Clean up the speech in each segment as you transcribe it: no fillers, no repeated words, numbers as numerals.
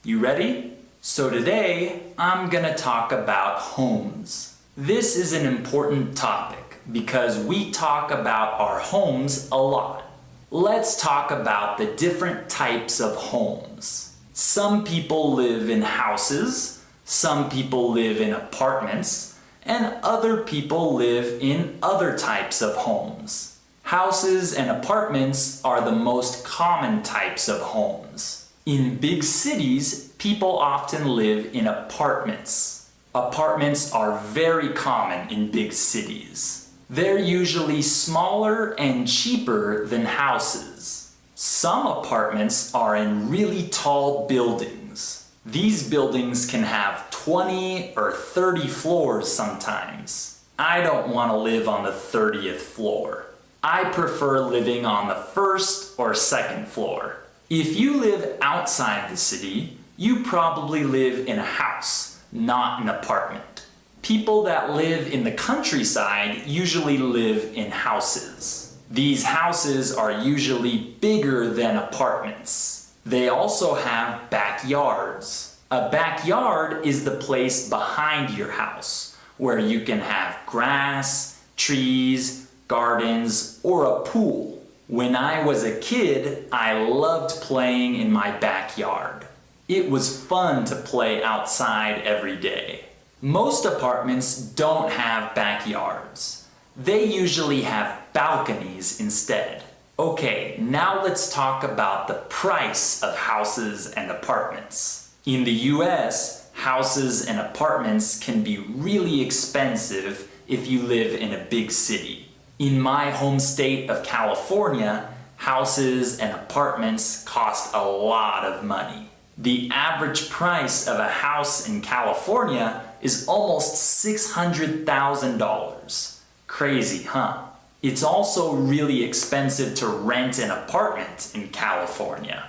You ready? So today, I'm gonna talk about homes. This is an important topic because we talk about our homes a lot. Let's talk about the different types of homes. Some people live in houses, some people live in apartments, and other people live in other types of homes. Houses and apartments are the most common types of homes. In big cities, people often live in apartments. Apartments are very common in big cities. They're usually smaller and cheaper than houses. Some apartments are in really tall buildings. These buildings can have 20 or 30 floors sometimes. I don't want to live on the 30th floor. I prefer living on the first or second floor. If you live outside the city, you probably live in a house, not an apartment. People that live in the countryside usually live in houses. These houses are usually bigger than apartments. They also have backyards. A backyard is the place behind your house, where you can have grass, trees, gardens, or a pool. When I was a kid, I loved playing in my backyard. It was fun to play outside every day. Most apartments don't have backyards. They usually have balconies instead. Okay, now let's talk about the price of houses and apartments. In the US, houses and apartments can be really expensive if you live in a big city. In my home state of California, houses and apartments cost a lot of money. The average price of a house in California is almost $600,000. Crazy, huh? It's also really expensive to rent an apartment in California.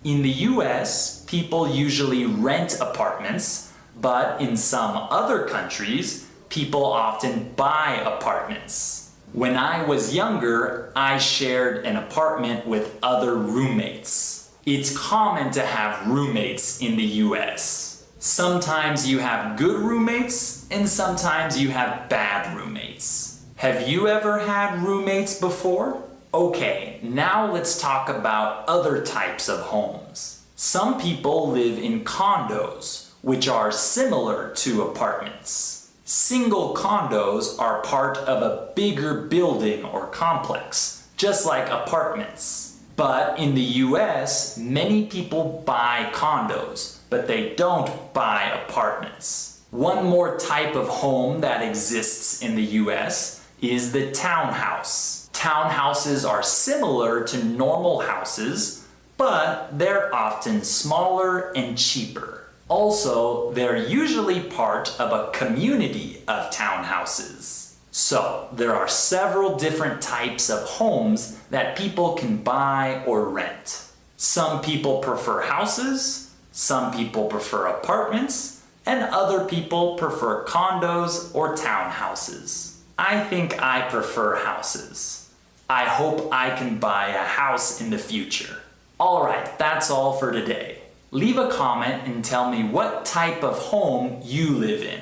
In the US, people usually rent apartments, but in some other countries, people often buy apartments. When I was younger, I shared an apartment with other roommates. It's common to have roommates in the US. Sometimes you have good roommates and sometimes you have bad roommates. Have you ever had roommates before? Okay, now let's talk about other types of homes. Some people live in condos, which are similar to apartments. Single condos are part of a bigger building or complex, just like apartments. But in the US, many people buy condos, but they don't buy apartments. One more type of home that exists in the US is the townhouse. Townhouses are similar to normal houses, but they're often smaller and cheaper. Also, they're usually part of a community of townhouses. So, there are several different types of homes that people can buy or rent. Some people prefer houses, some people prefer apartments, and other people prefer condos or townhouses. I think I prefer houses. I hope I can buy a house in the future. Alright, that's all for today. Leave a comment and tell me what type of home you live in.